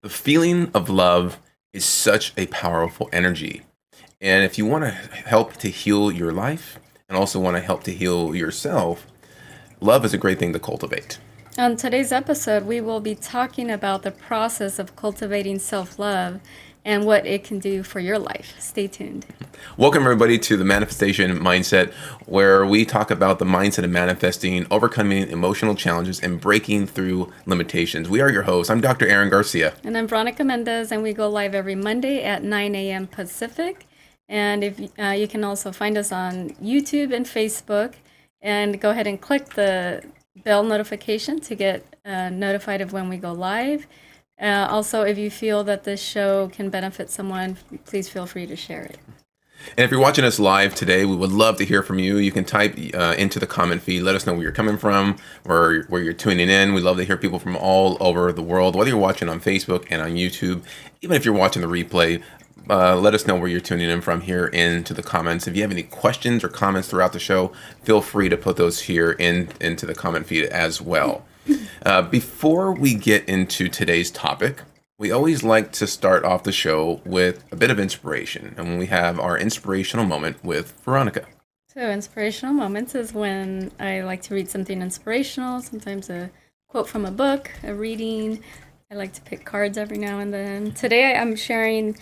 The feeling of love is such a powerful energy. And if you want to help to heal your life and also want to help to heal yourself, love is a great thing to cultivate. On today's episode, we will be talking about the process of cultivating self-love and what it can do for your life. Stay tuned. Welcome, everybody, to the Manifestation Mindset, where we talk about the mindset of manifesting, overcoming emotional challenges, and breaking through limitations. We are your hosts. I'm Dr. Aaron Garcia. And I'm Veronica Mendez, and we go live every Monday at 9 a.m. Pacific. And if you can also find us on YouTube and Facebook, and go ahead and click the bell notification to get notified of when we go live. Also, if you feel that this show can benefit someone, please feel free to share it. And if you're watching us live today, we would love to hear from you. You can type into the comment feed. Let us know where you're coming from, where you're tuning in. We'd love to hear people from all over the world, whether you're watching on Facebook and on YouTube. Even if you're watching the replay, let us know where you're tuning in from here into the comments. If you have any questions or comments throughout the show, feel free to put those here into the comment feed as well. Before we get into today's topic, we always like to start off the show with a bit of inspiration. And when we have our inspirational moment with Veronica. So inspirational moments is when I like to read something inspirational, sometimes a quote from a book, a reading. I like to pick cards every now and then. Today I'm sharing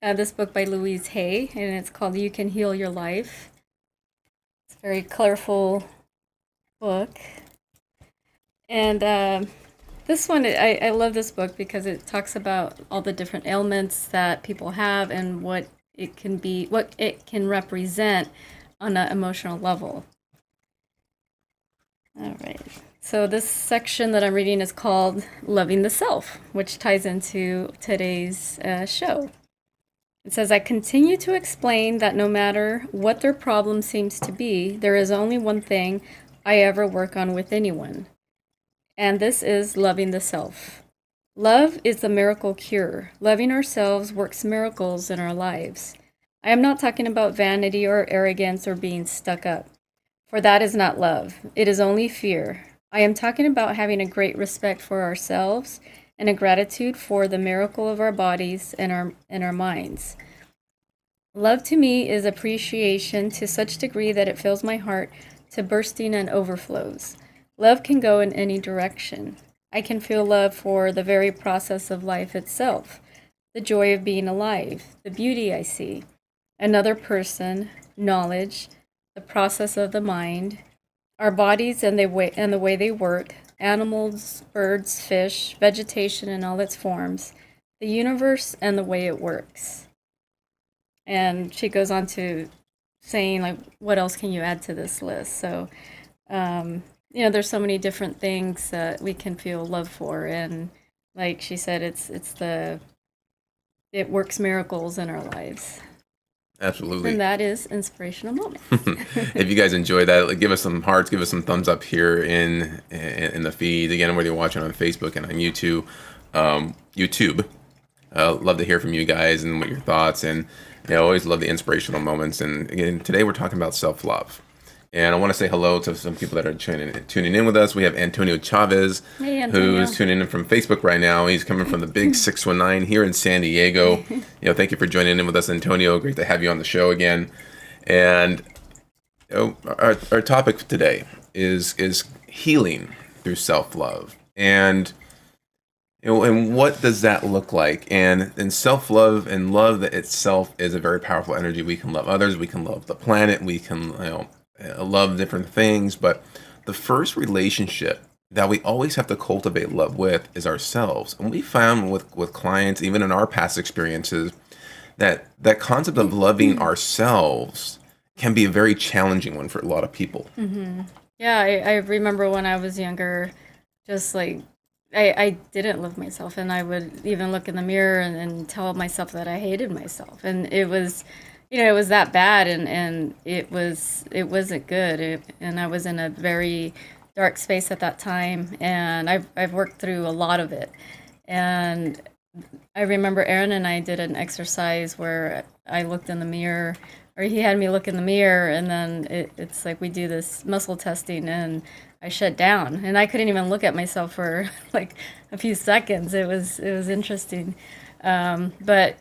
this book by Louise Hay, and it's called You Can Heal Your Life. It's a very colorful book. And this one, I love this book because it talks about all the different ailments that people have and what it can be, what it can represent on an emotional level. All right. So this section that I'm reading is called Loving the Self, which ties into today's show. It says, I continue to explain that no matter what their problem seems to be, there is only one thing I ever work on with anyone. And this is loving the self. Love is the miracle cure. Loving ourselves works miracles in our lives. I am not talking about vanity or arrogance or being stuck up, for that is not love. It is only fear. I am talking about having a great respect for ourselves and a gratitude for the miracle of our bodies and our minds. Love to me is appreciation to such degree that it fills my heart to bursting and overflows. Love can go in any direction. I can feel love for the very process of life itself, the joy of being alive, the beauty I see, another person, knowledge, the process of the mind, our bodies and the way they work, animals, birds, fish, vegetation in all its forms, the universe and the way it works. And she goes on to saying, like, what else can you add to this list? So, there's so many different things that we can feel love for. And like she said, it works miracles in our lives. Absolutely. And that is Inspirational Moment. If you guys enjoy that, give us some hearts, give us some thumbs up here in the feed. Again, whether you're watching on Facebook and on YouTube. Love to hear from you guys and what your thoughts. And I always love the inspirational moments. And again, today we're talking about self-love. And I want to say hello to some people that are tuning in with us. We have Antonio Chavez, hey, Antonio, who's tuning in from Facebook right now. He's coming from the big 619 here in San Diego. Thank you for joining in with us, Antonio. Great to have you on the show again. And our topic today is healing through self-love. And and what does that look like? And self-love and love that itself is a very powerful energy. We can love others. We can love the planet. We can love different things, but the first relationship that we always have to cultivate love with is ourselves. And we found with clients, even in our past experiences, that concept of loving ourselves can be a very challenging one for a lot of people. Mm-hmm. Yeah, I remember when I was younger, just like I didn't love myself, and I would even look in the mirror and tell myself that I hated myself, and it was it was that bad, and it wasn't good, and I was in a very dark space at that time, and I've worked through a lot of it. And I remember Aaron and I did an exercise where I looked in the mirror, or he had me look in the mirror, and then it's like we do this muscle testing, and I shut down, and I couldn't even look at myself for like a few seconds. It was interesting. But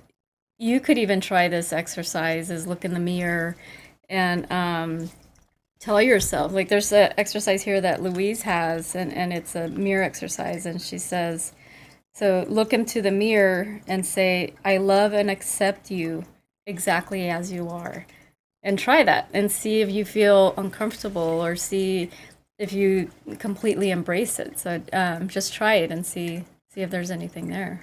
you could even try this exercise: is look in the mirror and tell yourself, like, there's an exercise here that Louise has, and it's a mirror exercise, and she says, so look into the mirror and say, I love and accept you exactly as you are. And try that and see if you feel uncomfortable, or see if you completely embrace it. So just try it and see if there's anything there.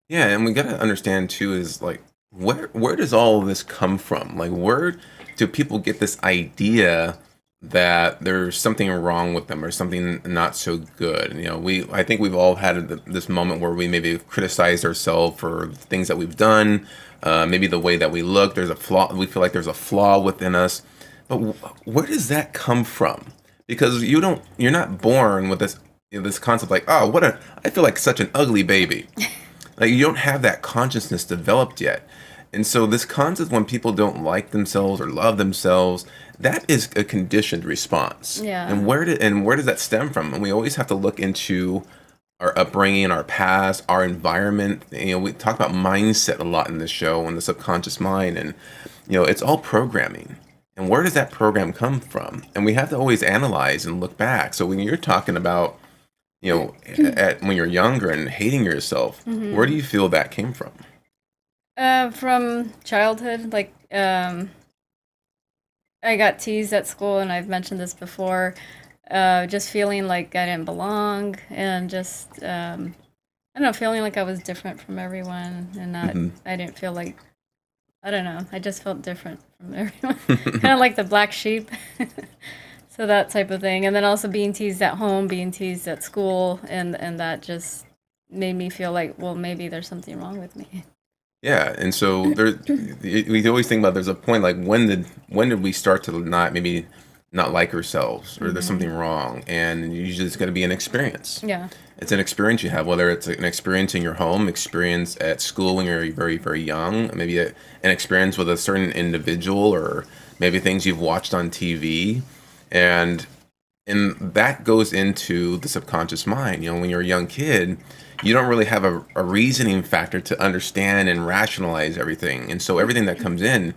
Yeah, and we got to understand too is like where does all of this come from? Like where do people get this idea that there's something wrong with them or something not so good? You know, we I think we've all had this moment where we maybe criticized ourselves for things that we've done, maybe the way that we look. There's a flaw. We feel like there's a flaw within us, but where does that come from? Because you're not born with this this concept like, oh, I feel like such an ugly baby. Like you don't have that consciousness developed yet. And so this concept when people don't like themselves or love themselves, that is a conditioned response. Yeah. And where does that stem from? And we always have to look into our upbringing, our past, our environment. You know, we talk about mindset a lot in this show and the subconscious mind, and you know, it's all programming. And where does that program come from? And we have to always analyze and look back. So when you're talking about, you know, when you're younger and hating yourself, where do you feel that came from? From childhood, like I got teased at school, and I've mentioned this before. Just feeling like I didn't belong, and just I don't know, feeling like I was different from everyone, and not I didn't feel like, I don't know, I just felt different from everyone, kind of like the black sheep. So that type of thing, and then also being teased at home, being teased at school, and that just made me feel like, well, maybe there's something wrong with me. Yeah, and so there, we always think about there's a point like when did we start to not maybe not like ourselves or there's something wrong, and usually it's going to be an experience. Yeah. It's an experience you have, whether it's an experience in your home, experience at school when you're very very young, maybe an experience with a certain individual, or maybe things you've watched on TV, and that goes into the subconscious mind. You know, when you're a young kid, you don't really have a reasoning factor to understand and rationalize everything. And so everything that comes in,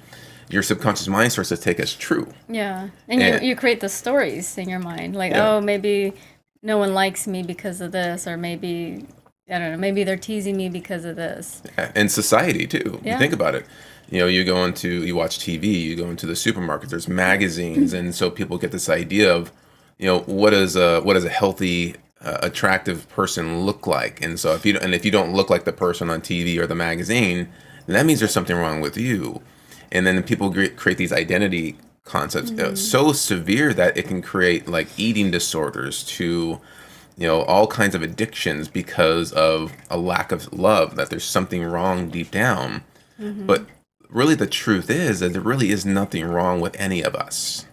your subconscious mind starts to take as true. Yeah. And you create the stories in your mind. Like, Yeah. oh, maybe no one likes me because of this, or maybe, I don't know, maybe they're teasing me because of this. And society too. You Yeah. think about it. You know, you watch TV, you go into the supermarket, there's magazines, and so people get this idea of, you know, what does a healthy attractive person look like? And so if you don't look like the person on TV or the magazine, then that means there's something wrong with you. And then people create these identity concepts so severe that it can create like eating disorders to, you know, all kinds of addictions because of a lack of love, that there's something wrong deep down. But really the truth is that there really is nothing wrong with any of us.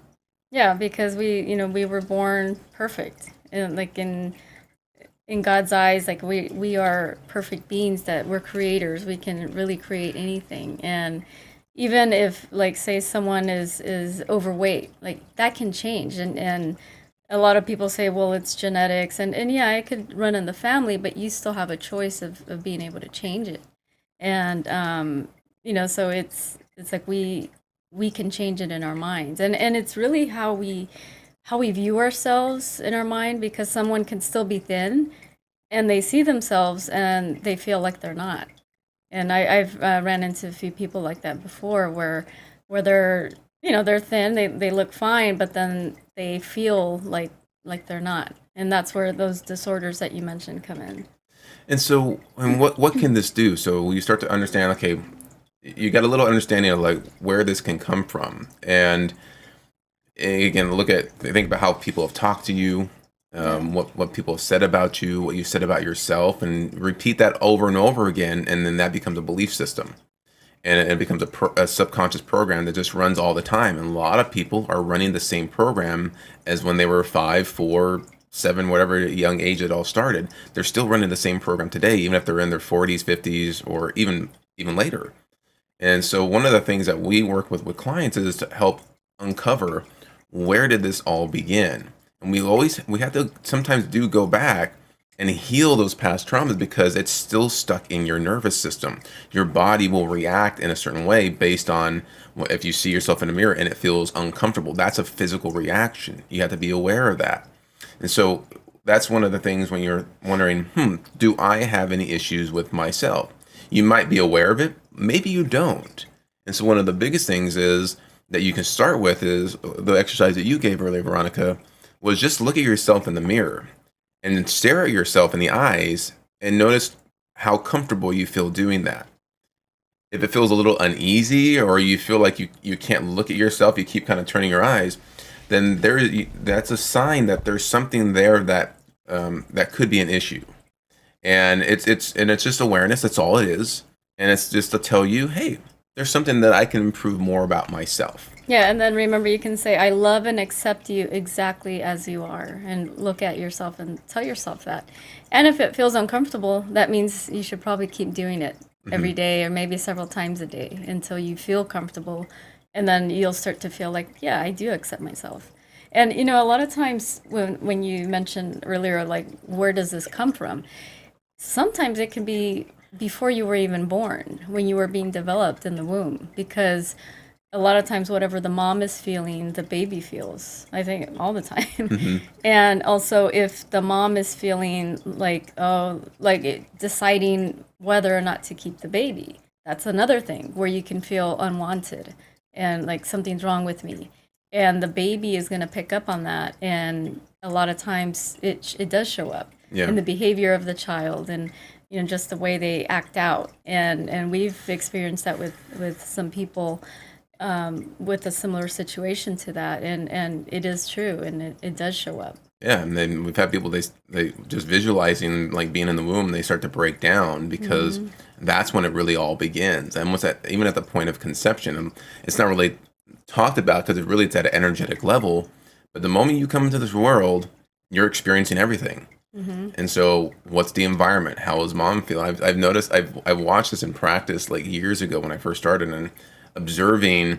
Yeah, because we were born perfect, and like in God's eyes, like we are perfect beings, that we're creators. We can really create anything, and even if, like, say someone is overweight, like that can change, and a lot of people say, well, it's genetics, and yeah, it could run in the family, but you still have a choice of being able to change it, and so it's like we can change it in our minds, and it's really how we view ourselves in our mind, because someone can still be thin and they see themselves and they feel like they're not. And I've ran into a few people like that before, where they're thin, they look fine, but then they feel like they're not, and that's where those disorders that you mentioned come in. And so, and what can this do? So you start to understand, okay, you got a little understanding of like where this can come from, and again, think about how people have talked to you, what people have said about you, what you said about yourself, and repeat that over and over again, and then that becomes a belief system, and it becomes a subconscious program that just runs all the time. And a lot of people are running the same program as when they were 5, 4, 7, whatever young age it all started. They're still running the same program today, even if they're in their 40s, 50s, or even later. And so one of the things that we work with clients is to help uncover, where did this all begin? And we have to sometimes do go back and heal those past traumas because it's still stuck in your nervous system. Your body will react in a certain way based on if you see yourself in a mirror and it feels uncomfortable. That's a physical reaction. You have to be aware of that. And so that's one of the things when you're wondering, do I have any issues with myself? You might be aware of it, maybe you don't. And so one of the biggest things is that you can start with is the exercise that you gave earlier, Veronica, was just look at yourself in the mirror and stare at yourself in the eyes and notice how comfortable you feel doing that. If it feels a little uneasy or you feel like you can't look at yourself, you keep kind of turning your eyes, then that's a sign that there's something there that that could be an issue. And it's just awareness. That's all it is. And it's just to tell you, hey, there's something that I can improve more about myself. Yeah, and then remember, you can say, I love and accept you exactly as you are, and look at yourself and tell yourself that. And if it feels uncomfortable, that means you should probably keep doing it every day or maybe several times a day until you feel comfortable. And then you'll start to feel like, yeah, I do accept myself. And, a lot of times when you mentioned earlier, like, where does this come from? Sometimes it can be before you were even born, when you were being developed in the womb, because a lot of times whatever the mom is feeling, the baby feels, I think, all the time. And also if the mom is feeling like, deciding whether or not to keep the baby, that's another thing where you can feel unwanted and like something's wrong with me. And the baby is going to pick up on that. And a lot of times it does show up in the behavior of the child and, just the way they act out. And we've experienced that with some people with a similar situation to that, and it is true, and it does show up. Yeah, and then we've had people they just visualizing like being in the womb, they start to break down because that's when it really all begins. And what's that? Even at the point of conception, and it's not really talked about because it's at an energetic level. But the moment you come into this world, you're experiencing everything. And so, what's the environment? How is mom feel? I've noticed. I've watched this in practice like years ago when I first started, and observing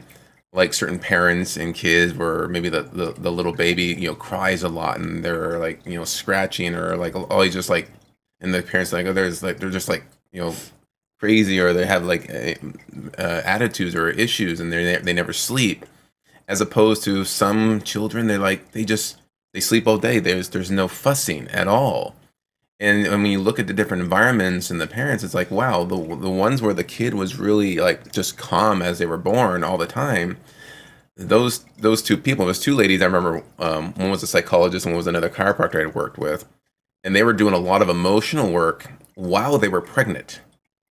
like certain parents and kids where maybe the little baby cries a lot and they're like scratching or like always just like, and the parents are like, oh, they're just like crazy, or they have like attitudes or issues and they never sleep, as opposed to some children they sleep all day. There's no fussing at all. And when you look at the different environments and the parents, it's like, wow, the ones where the kid was really like just calm as they were born all the time. Those two people, those two ladies, I remember one was a psychologist and one was another chiropractor I'd worked with. And they were doing a lot of emotional work while they were pregnant.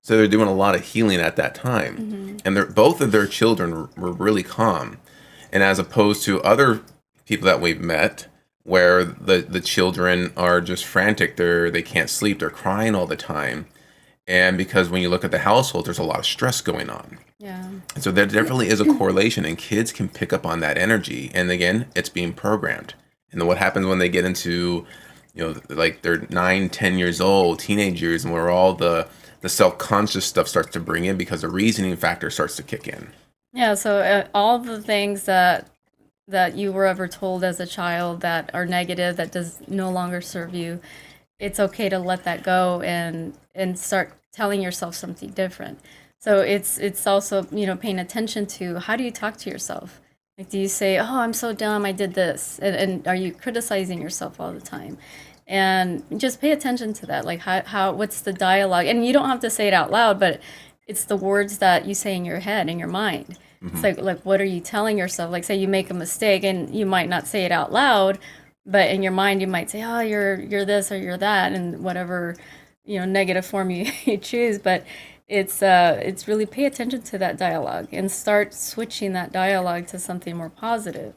So they're doing a lot of healing at that time. And both of their children were really calm. And as opposed to other people that we've met, where the children are just frantic, they can't sleep, they're crying all the time. And because when you look at the household, there's a lot of stress going on. Yeah. And so there definitely is a correlation, and kids can pick up on that energy. And again, it's being programmed. And then what happens when they get into, like they're 9, 10 years old, teenage years, and where all the self-conscious stuff starts to bring in because the reasoning factor starts to kick in. Yeah, so all the things that you were ever told as a child that are negative, that does no longer serve you, it's okay to let that go and start telling yourself something different. So it's also, paying attention to, how do you talk to yourself? Like, do you say, oh, I'm so dumb, I did this? And are you criticizing yourself all the time? And just pay attention to that. Like, what's the dialogue? And you don't have to say it out loud, but it's the words that you say in your head, in your mind. It's like, what are you telling yourself? Like, say you make a mistake and you might not say it out loud, but in your mind you might say, oh, you're this or you're that, and whatever, negative form you choose. But it's really pay attention to that dialogue and start switching that dialogue to something more positive.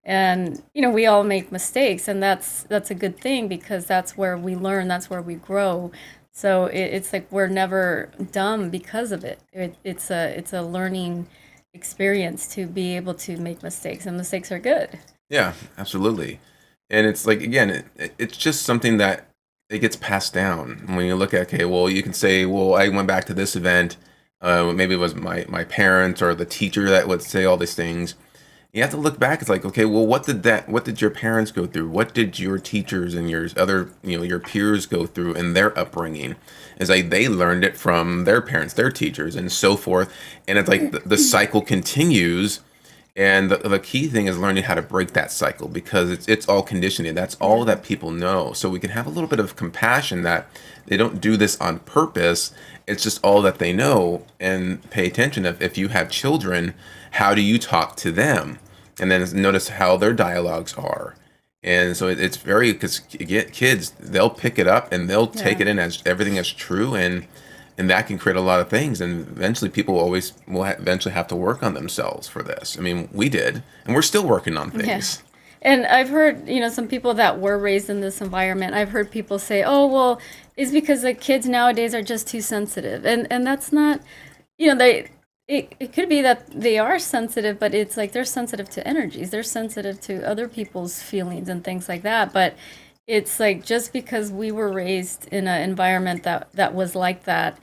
And we all make mistakes, and that's a good thing, because that's where we learn, that's where we grow. So it's like we're never dumb because of it. It's a learning experience to be able to make mistakes, and mistakes are good. Yeah, absolutely. And it's like, again, it's just something that it gets passed down. When you look at, okay, well, you can say, well, I went back to this event. Maybe it was my parents or the teacher that would say all these things. You have to look back. It's like, okay, well, what did your parents go through? What did your teachers and your other, your peers go through in their upbringing? It's like they learned it from their parents, their teachers, and so forth. And it's like the cycle continues. And the key thing is learning how to break that cycle, because it's all conditioning. That's all Yeah. that people know. So we can have a little bit of compassion that they don't do this on purpose. It's just all that they know. And pay attention. If you have children, how do you talk to them? And then notice how their dialogues are. And so it's very, because kids, they'll pick it up and they'll take Yeah. it in as everything is true. And that can create a lot of things, and eventually people always will eventually have to work on themselves for this. I mean, we did, and we're still working on Yeah. things. And I've heard, some people that were raised in this environment, I've heard people say, "Oh, well, it's because the kids nowadays are just too sensitive." And that's not, they it could be that they are sensitive, but it's like they're sensitive to energies. They're sensitive to other people's feelings and things like that. But it's like just because we were raised in an environment that was like that,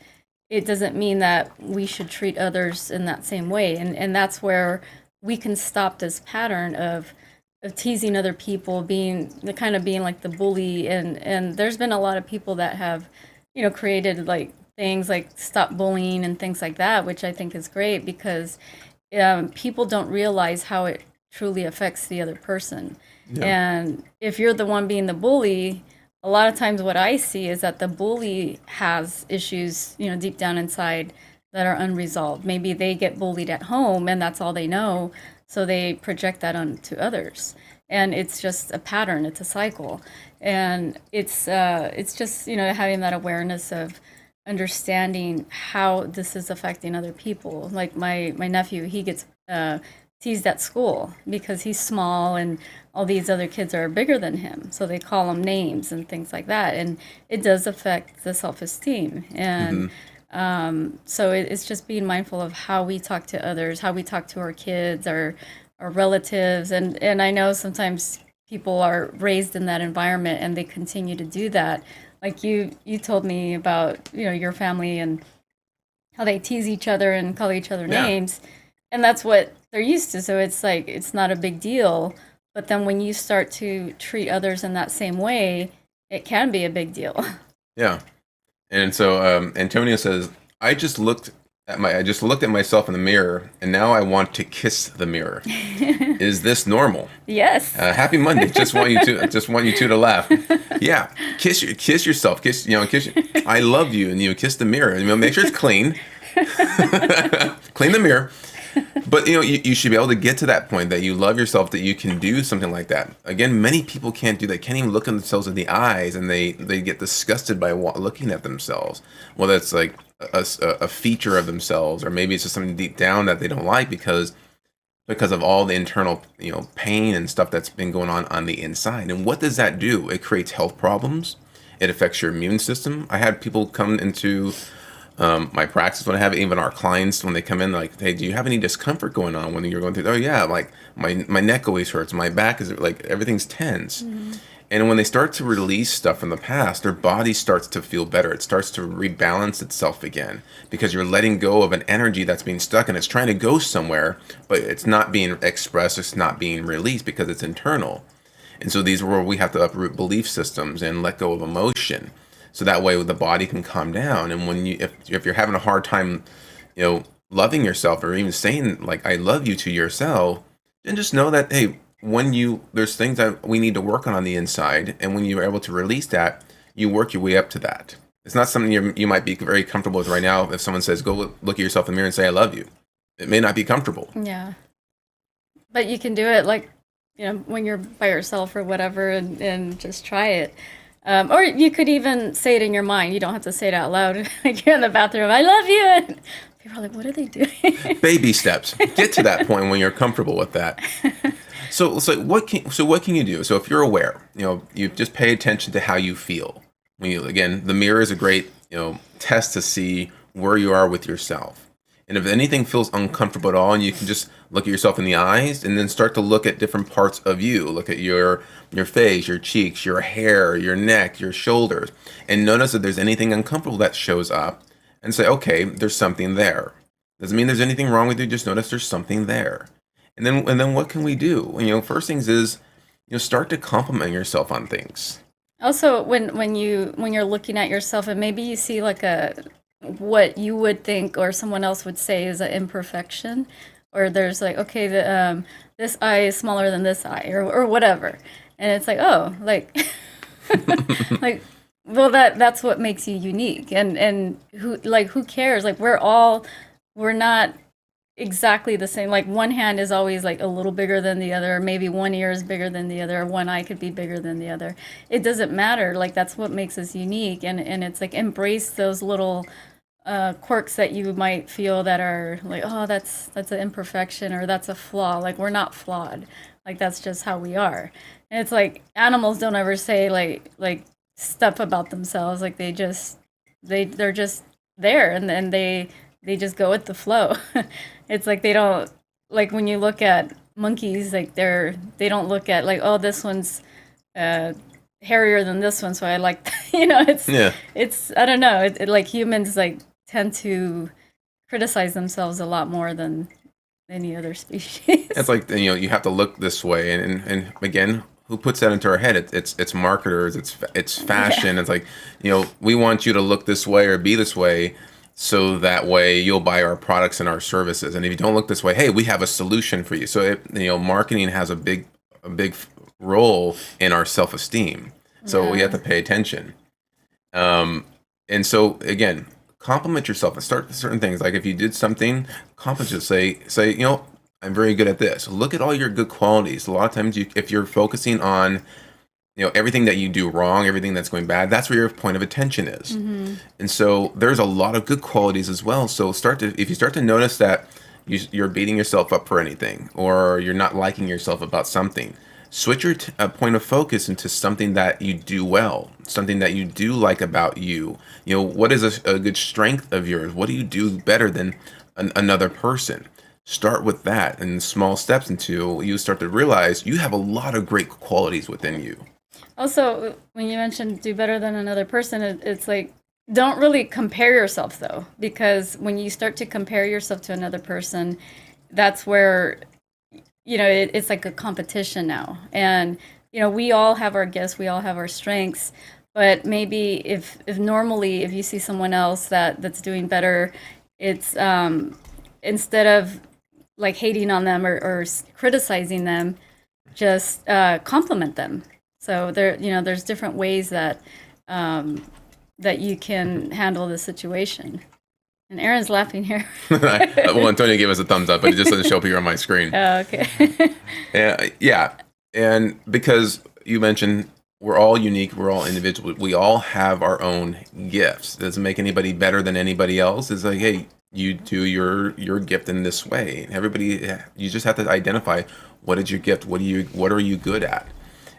it doesn't mean that we should treat others in that same way. And that's where we can stop this pattern of teasing other people, being the kind of being like the bully. And there's been a lot of people that have, created like things like stop bullying and things like that, which I think is great because people don't realize how it truly affects the other person. Yeah. And if you're the one being the bully, a lot of times what I see is that the bully has issues, deep down inside that are unresolved. Maybe they get bullied at home and that's all they know, so they project that onto others. And it's just a pattern, it's a cycle. And it's just, having that awareness of understanding how this is affecting other people. Like my nephew, he gets teased at school because he's small and all these other kids are bigger than him. So they call him names and things like that. And it does affect the self-esteem. And so it's just being mindful of how we talk to others, how we talk to our kids, our relatives. And I know sometimes people are raised in that environment and they continue to do that. Like you told me about, your family and how they tease each other and call each other Yeah. names. And that's what they're used to. So it's like, it's not a big deal. But then when you start to treat others in that same way, it can be a big deal. Yeah. And so Antonio says, I just looked at myself in the mirror, and now I want to kiss the mirror. Is this normal? Yes. Happy Monday. Just want you two to laugh. Yeah. Kiss yourself. Kiss. I love you, and kiss the mirror. Make sure it's clean. Clean the mirror. But you should be able to get to that point that you love yourself, that you can do something like that. Again, many people can't do that. Can't even look at themselves in the eyes, and they get disgusted by looking at themselves. Well, that's like a feature of themselves, or maybe it's just something deep down that they don't like because of all the internal pain and stuff that's been going on the inside. And what does that do? It creates health problems. It affects your immune system. I had people come into my practice when I have it, even our clients when they come in, like, hey, do you have any discomfort going on when you're going through? Oh yeah, like my neck always hurts, my back is like everything's tense. And when they start to release stuff from the past, their body starts to feel better. It starts to rebalance itself again, because you're letting go of an energy that's being stuck and it's trying to go somewhere, but it's not being expressed, it's not being released because it's internal. And so these are where we have to uproot belief systems and let go of emotion, so that way the body can calm down. And when if you're having a hard time, loving yourself, or even saying like I love you to yourself, then just know that, hey, there's things that we need to work on the inside, and when you're able to release that, you work your way up to that. It's not something you might be very comfortable with right now. If someone says go look at yourself in the mirror and say I love you, it may not be comfortable. Yeah. But you can do it like, when you're by yourself or whatever, and just try it. Or you could even say it in your mind. You don't have to say it out loud. Like you're in the bathroom, I love you. And people are like, what are they doing? Baby steps. Get to that point when you're comfortable with that. So what can you do? So if you're aware, you just pay attention to how you feel. Again, the mirror is a great, test to see where you are with yourself. And if anything feels uncomfortable at all, and you can just look at yourself in the eyes and then start to look at different parts of you. Look at your face, your cheeks, your hair, your neck, your shoulders, and notice if there's anything uncomfortable that shows up, and say, okay, there's something there. Doesn't mean there's anything wrong with you, just notice there's something there. And then what can we do? First things is, start to compliment yourself on things. Also, when you're looking at yourself and maybe you see like a what you would think or someone else would say is an imperfection, or there's like, okay, this eye is smaller than this eye, or whatever, and it's like, oh, like like, well, that's what makes you unique, and who cares? Like we're not exactly the same. Like one hand is always like a little bigger than the other. Maybe one ear is bigger than the other. One eye could be bigger than the other. It doesn't matter. Like that's what makes us unique. And it's like embrace those little quirks that you might feel that are like, oh, that's an imperfection or that's a flaw. Like we're not flawed. Like that's just how we are. And it's like animals don't ever say like stuff about themselves. Like they're just there, and then they just go with the flow. It's like they don't, like when you look at monkeys, like they don't look at like, oh, this one's uh hairier than this one, so I like it's Yeah. I don't know, like humans like tend to criticize themselves a lot more than any other It's species. like, you have to look this way, and again, who puts that into our head? It's marketers, it's Yeah. fashion. It's like, we want you to look this way or be this way, so that way you'll buy our products and our services. And if you don't look this way, hey, we have a solution for you. So marketing has a big role in our self esteem. So we have Yeah. to pay attention. Um, and so again, compliment yourself and start with certain things. Like if you did something, compliment yourself. Say, I'm very good at this. Look at all your good qualities. A lot of times, if you're focusing on everything that you do wrong, everything that's going bad, that's where your point of attention is. Hmm. And so there's a lot of good qualities as well. So if you start to notice that you're beating yourself up for anything, or you're not liking yourself about something, switch your point of focus into something that you do well, something that you do like about you. What is a good strength of yours? What do you do better than another person? Start with that, and small steps until you start to realize you have a lot of great qualities within you. Also, when you mentioned do better than another person, it's like don't really compare yourself though, because when you start to compare yourself to another person, that's where it's like a competition now. And we all have our gifts, we all have our strengths, but maybe if normally if you see someone else that's doing better, it's instead of like hating on them or criticizing them, just compliment them. So there's different ways um, that you can handle the situation. And Aaron's laughing here. Well, Antonio gave us a thumbs up, but it just doesn't show up here on my screen. Oh, okay. Yeah, and because you mentioned we're all unique, we're all individual, we all have our own gifts. Doesn't make anybody better than anybody else. It's like, hey, you do your gift in this way. Everybody, you just have to identify what is your gift, what are you good at,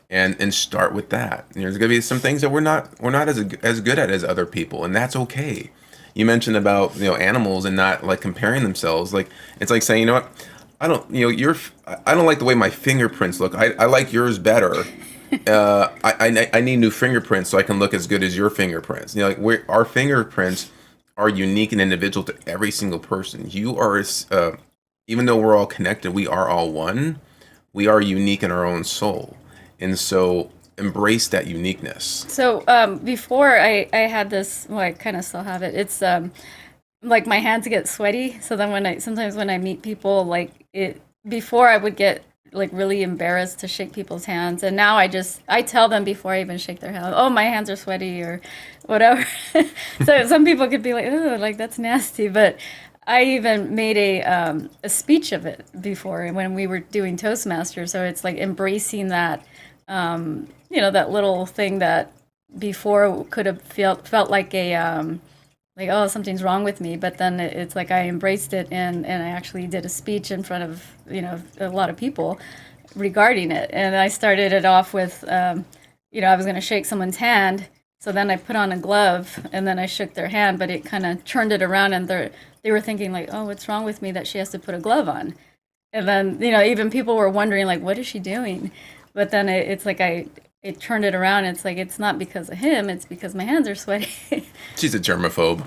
and start with that. There's gonna be some things that we're not as good at as other people, and that's okay. You mentioned about animals and not like comparing themselves. Like it's like saying, what, I don't I don't like the way my fingerprints look. I like yours better. I need new fingerprints so I can look as good as your fingerprints. Like our fingerprints are unique and individual to every single person. You are, even though we're all connected, we are all one. We are unique in our own soul, and so embrace that uniqueness. So before I had this, well, I kind of still have it. It's like my hands get sweaty. So then sometimes when I meet people, like it before I would get like really embarrassed to shake people's hands, and now I tell them before I even shake their hand, oh, my hands are sweaty or whatever. So some people could be like, oh, like that's nasty, but I even made a speech of it before when we were doing Toastmasters. So it's like embracing that that little thing that before could have felt like a like, oh, something's wrong with me, but then it's like I embraced it, and I actually did a speech in front of a lot of people regarding it. And I started it off with I was going to shake someone's hand, so then I put on a glove and then I shook their hand, but it kind of turned it around, and they were thinking like, oh, what's wrong with me that she has to put a glove on? And then even people were wondering like, what is she doing? But then it's like it turned it around. It's like, it's not because of him, it's because my hands are sweaty. She's a germaphobe.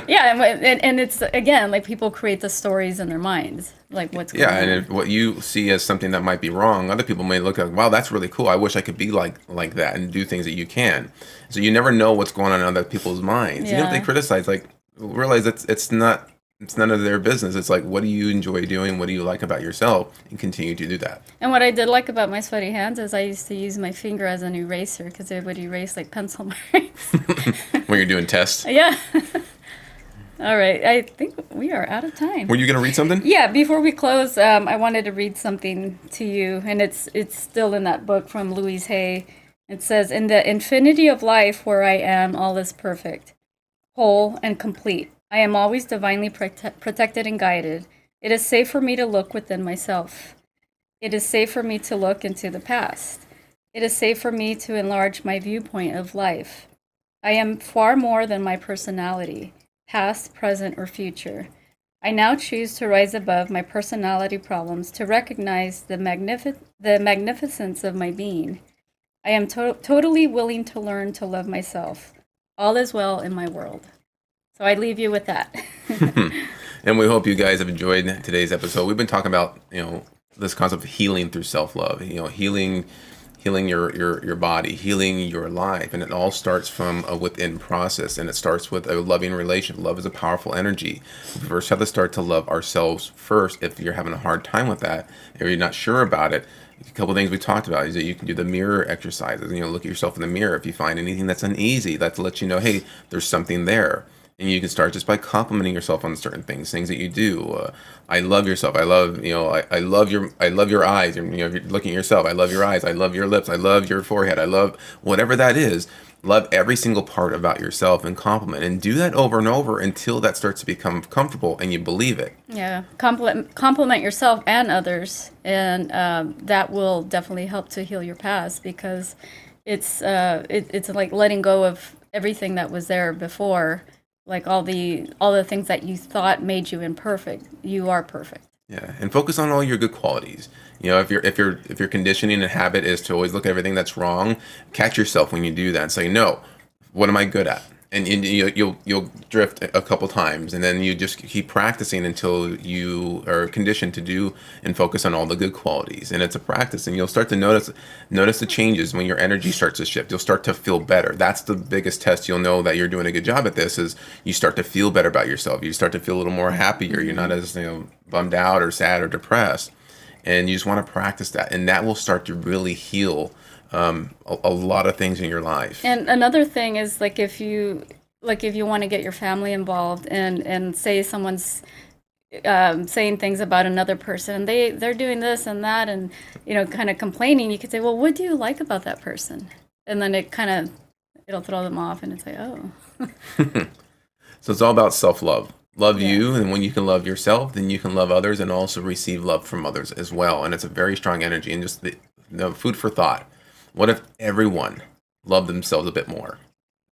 Yeah, and it's, again, like, people create the stories in their minds, like what's going on. And if what you see as something that might be wrong, other people may look at, wow, that's really cool. I wish I could be like that and do things that you can. So you never know what's going on in other people's minds. Even if they criticize, like, realize it's none of their business. It's like, what do you enjoy doing? What do you like about yourself? And continue to do that. And what I did like about my sweaty hands is I used to use my finger as an eraser, because it would erase like pencil marks. When you're doing tests. Yeah. All right. I think we are out of time. Were you going to read something? Yeah. Before we close, I wanted to read something to you, and it's still in that book from Louise Hay. It says, "In the infinity of life where I am, all is perfect, whole, and complete. I am always divinely protected and guided. It is safe for me to look within myself. It is safe for me to look into the past. It is safe for me to enlarge my viewpoint of life. I am far more than my personality, past, present, or future. I now choose to rise above my personality problems, to recognize the magnificence of my being. I am totally willing to learn to love myself. All is well in my world." So I leave you with that. And we hope you guys have enjoyed today's episode. We've been talking about, this concept of healing through self-love, healing your body, healing your life. And it all starts from a within process. And it starts with a loving relationship. Love is a powerful energy. We first have to start to love ourselves first. If you're having a hard time with that, or you're not sure about it, a couple of things we talked about is that you can do the mirror exercises. Look at yourself in the mirror. If you find anything that's uneasy, that lets you know, hey, there's something there. And you can start just by complimenting yourself on certain things that you do. I love yourself. I love, I love your eyes. If you're looking at yourself, I love your eyes. I love your lips. I love your forehead. I love whatever that is. Love every single part about yourself and compliment, and do that over and over until that starts to become comfortable and you believe it. Yeah, compliment yourself and others, and that will definitely help to heal your past, because it's like letting go of everything that was there before. Like all the things that you thought made you imperfect, you are perfect. Yeah, and focus on all your good qualities. If your conditioning and habit is to always look at everything that's wrong, catch yourself when you do that and say, no, what am I good at? And you'll drift a couple times, and then you just keep practicing until you are conditioned to do and focus on all the good qualities. And it's a practice, and you'll start to notice the changes when your energy starts to shift. You'll start to feel better. That's the biggest test. You'll know that you're doing a good job at this is you start to feel better about yourself. You start to feel a little more happier. You're not as bummed out or sad or depressed, and you just want to practice that, and that will start to really heal a lot of things in your life. And another thing is, like, if you want to get your family involved, and say someone's saying things about another person, they're doing this and that, and kind of complaining, you could say, well, what do you like about that person? And then it'll throw them off, and it's like, oh. So it's all about self-love. Love you, and when you can love yourself, then you can love others and also receive love from others as well. And it's a very strong energy, and just the food for thought. What if everyone loved themselves a bit more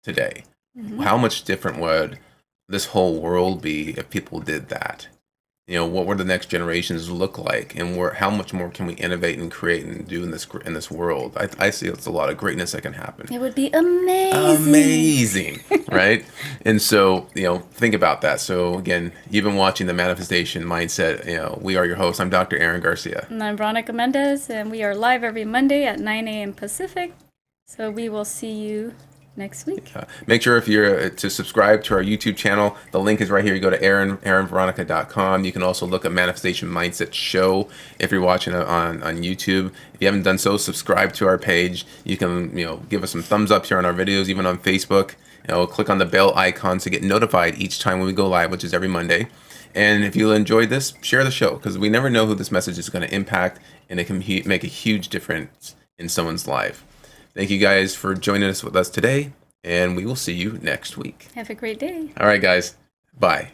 today? Mm-hmm. How much different would this whole world be if people did that? What would the next generations look like, and how much more can we innovate and create and do in this world? I see it's a lot of greatness that can happen. It would be amazing. Amazing, right? And so, think about that. So again, you've been watching the Manifestation Mindset. We are your hosts. I'm Dr. Aaron Garcia. And I'm Veronica Mendez, and we are live every Monday at 9 a.m. Pacific. So we will see you next week. Make sure if you're to subscribe to our YouTube channel, the link is right here. You go to aaronveronica.com. You can also look at Manifestation Mindset Show if you're watching on YouTube. If you haven't done so, subscribe to our page. You can give us some thumbs up here on our videos, even on Facebook. Click on the bell icon to get notified each time when we go live, which is every Monday. And if you enjoyed this, share the show, because we never know who this message is going to impact, and it can make a huge difference in someone's life. Thank you guys for joining us today, and we will see you next week. Have a great day. All right, guys. Bye.